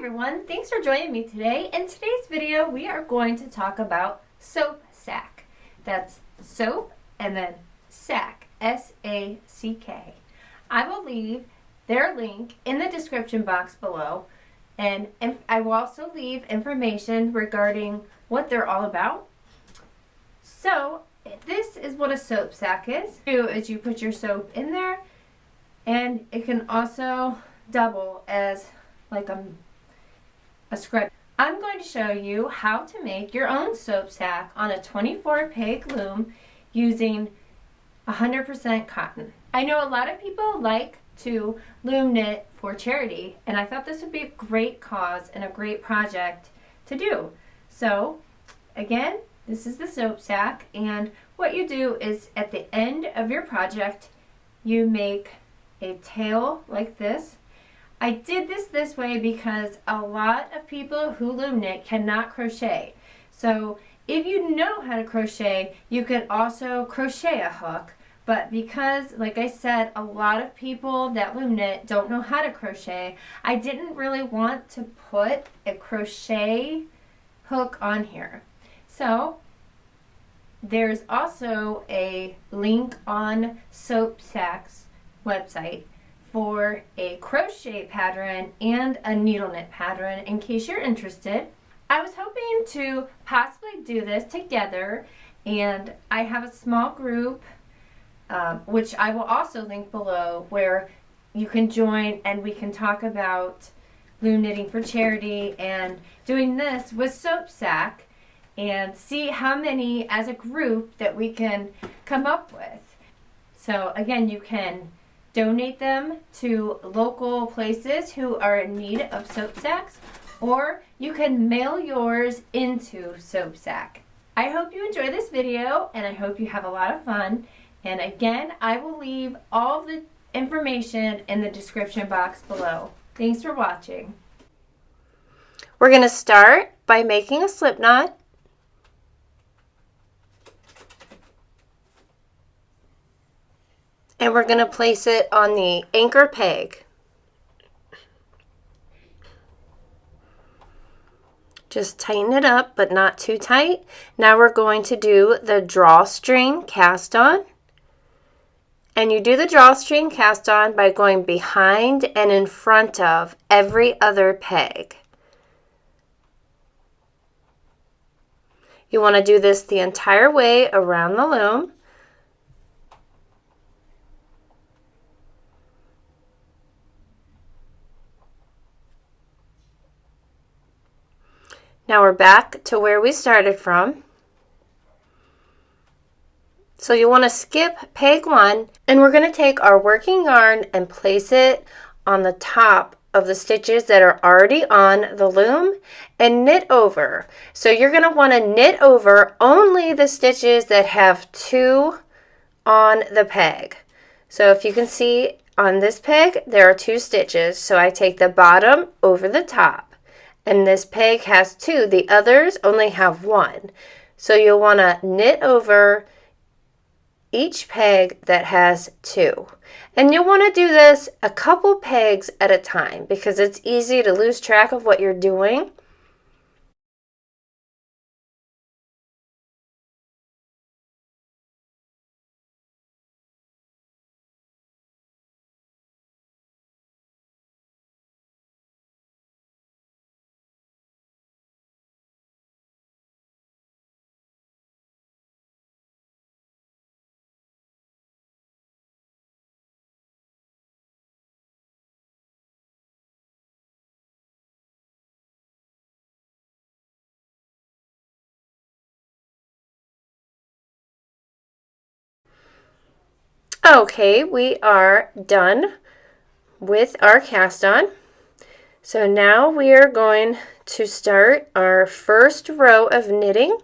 everyone, thanks for joining me today. In today's video, we are going to talk about Soap S.A.C.K. That's soap and then S.A.C.K, S-A-C-K. I will leave their link in the description box below, and I will also leave information regarding what they're all about. So, this is what a soap sack is. You put your soap in there, and it can also double as like a scrub. I'm going to show you how to make your own soap sack on a 24 peg loom using 100% cotton. I know a lot of people like to loom knit for charity, and I thought this would be a great cause and a great project to do. So again, this is the soap sack, and what you do is at the end of your project you make a tail like this. I did this way because a lot of people who loom knit cannot crochet. So if you know how to crochet, you can also crochet a hook. But because, like I said, a lot of people that loom knit don't know how to crochet, I didn't really want to put a crochet hook on here. So there's also a link on Soap S.A.K.'s website for a crochet pattern and a needle knit pattern in case you're interested. I was hoping to possibly do this together, and I have a small group which I will also link below, where you can join and we can talk about loom knitting for charity and doing this with Soap S.A.C.K. and see how many as a group that we can come up with. So again, you can donate them to local places who are in need of soap sacks, or you can mail yours into Soap S.A.C.K. I hope you enjoy this video, and I hope you have a lot of fun. And again, I will leave all the information in the description box below. Thanks for watching. We're going to start by making a slip knot. And we're going to place it on the anchor peg. Just tighten it up, but not too tight. Now we're going to do the drawstring cast on. And you do the drawstring cast on by going behind and in front of every other peg. You want to do this the entire way around the loom. Now we're back to where we started from. So you want to skip peg 1, and we're going to take our working yarn and place it on the top of the stitches that are already on the loom and knit over. So you're going to want to knit over only the stitches that have 2 on the peg. So if you can see on this peg, there are 2 stitches. So I take the bottom over the top. And this peg has 2. The others only have 1. So you'll want to knit over each peg that has 2. And you'll want to do this a couple pegs at a time because it's easy to lose track of what you're doing. Okay, we are done with our cast on. So now we are going to start our first row of knitting.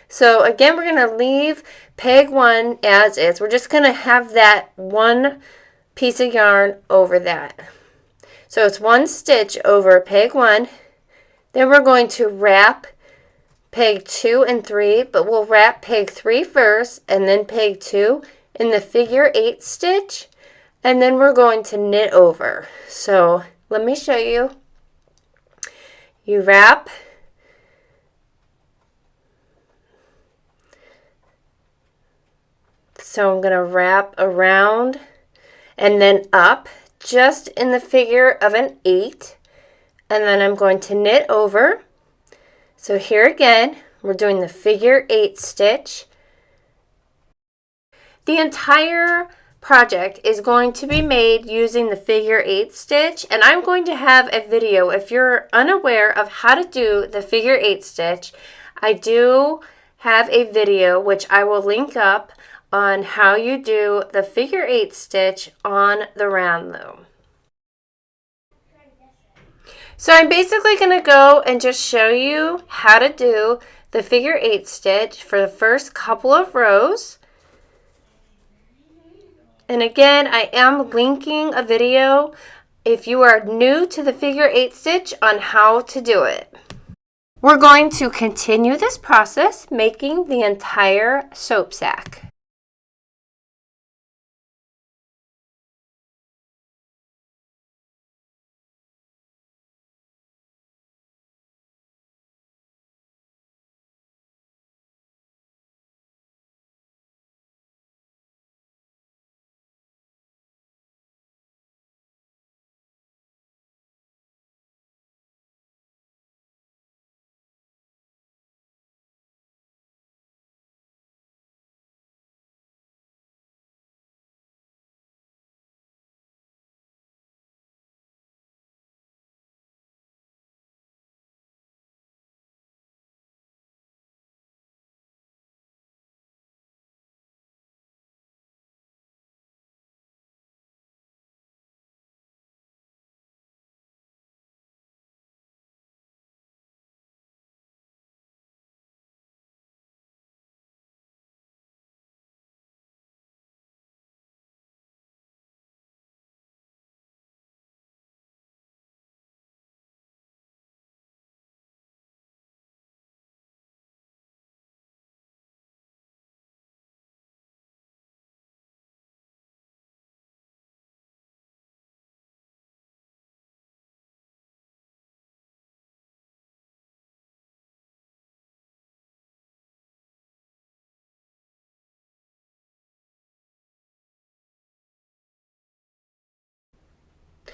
So again, we're going to leave peg 1 as is. We're just going to have that 1 piece of yarn over that. So it's 1 stitch over peg 1. Then we're going to wrap peg 2 and 3, but we'll wrap peg 3 first and then peg 2 in the figure 8 stitch, and then we're going to knit over. So let me show you. you wrap so I'm going to wrap around and then up just in the figure of an 8, and then I'm going to knit over. So here again, we're doing the figure 8 stitch. The entire project is going to be made using the figure 8 stitch, and I'm going to have a video. If you're unaware of how to do the figure 8 stitch, I do have a video which I will link up on how you do the figure 8 stitch on the round loom. So I'm basically going to go and just show you how to do the figure 8 stitch for the first couple of rows. And again, I am linking a video if you are new to the figure 8 stitch on how to do it. We're going to continue this process making the entire soap sack.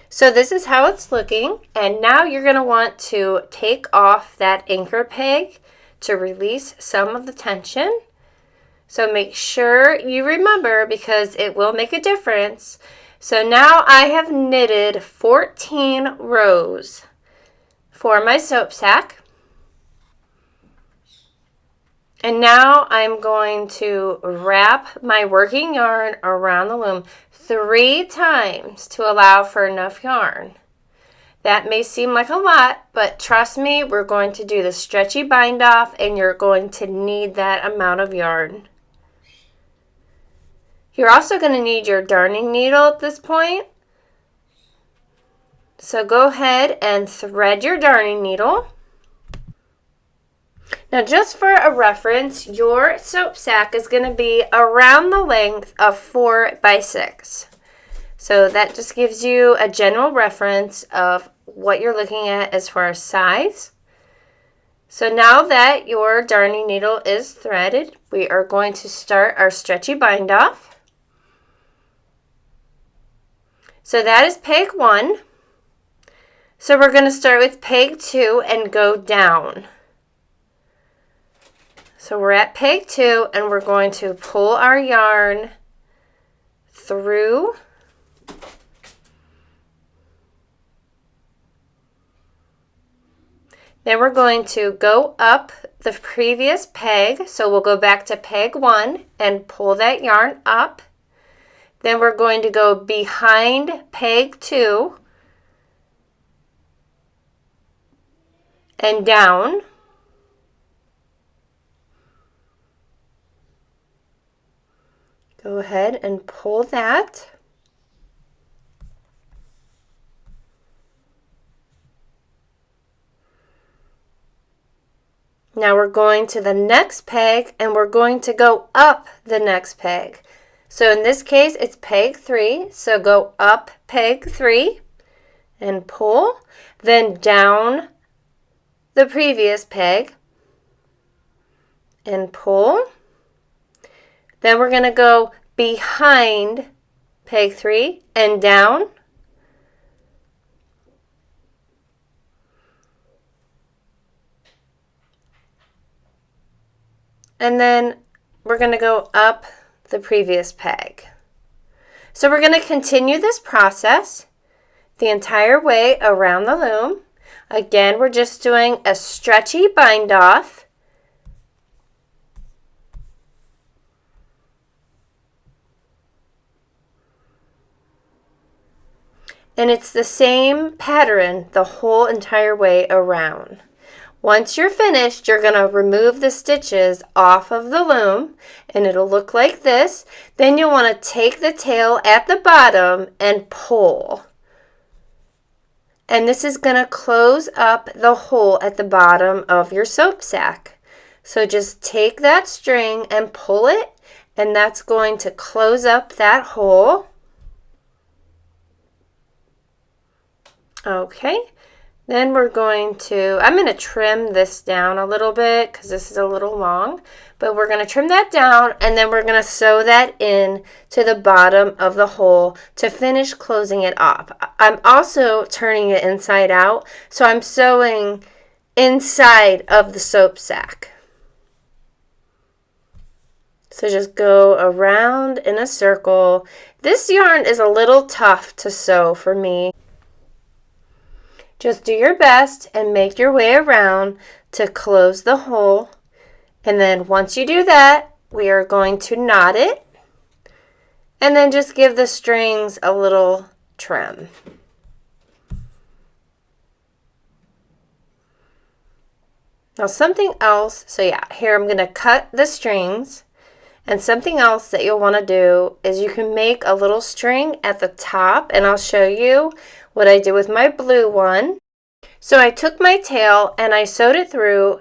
So this is how it's looking, and now you're going to want to take off that anchor peg to release some of the tension. So make sure you remember, because it will make a difference. So now I have knitted 14 rows for my soap sack. And now I'm going to wrap my working yarn around the loom 3 times to allow for enough yarn. That may seem like a lot, but trust me, we're going to do the stretchy bind off and you're going to need that amount of yarn. You're also going to need your darning needle at this point. So go ahead and thread your darning needle. Now, just for a reference, your soap sack is going to be around the length of 4 by 6. So that just gives you a general reference of what you're looking at as far as size. So now that your darning needle is threaded, we are going to start our stretchy bind off. So that is peg 1. So we're going to start with peg 2 and go down. So we're at peg 2 and we're going to pull our yarn through. Then we're going to go up the previous peg. So we'll go back to peg 1 and pull that yarn up. Then we're going to go behind peg 2 and down. Go ahead and pull that. Now we're going to the next peg and we're going to go up the next peg. So in this case, it's peg 3. So go up peg 3 and pull, then down the previous peg and pull. Then we're going to go behind peg 3 and down. And then we're going to go up the previous peg. So we're going to continue this process the entire way around the loom. Again, we're just doing a stretchy bind off. And it's the same pattern the whole entire way around. Once you're finished, you're going to remove the stitches off of the loom, and it'll look like this. Then you'll want to take the tail at the bottom and pull. And this is going to close up the hole at the bottom of your soap sack. So just take that string and pull it, and that's going to close up that hole. Okay. Then I'm going to trim this down a little bit because this is a little long, but we're going to trim that down, and then we're going to sew that in to the bottom of the hole to finish closing it up. I'm also turning it inside out, so I'm sewing inside of the soap sack. So just go around in a circle. This yarn is a little tough to sew for me. Just do your best and make your way around to close the hole. And then once you do that, we are going to knot it. And then just give the strings a little trim. Now something else, here I'm going to cut the strings. And something else that you'll want to do is you can make a little string at the top, and I'll show you what I did with my blue one. So I took my tail and I sewed it through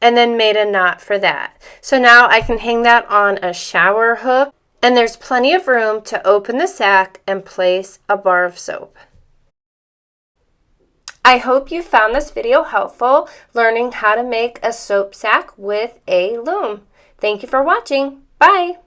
and then made a knot for that. So now I can hang that on a shower hook, and there's plenty of room to open the sack and place a bar of soap. I hope you found this video helpful learning how to make a soap sack with a loom. Thank you for watching. Bye!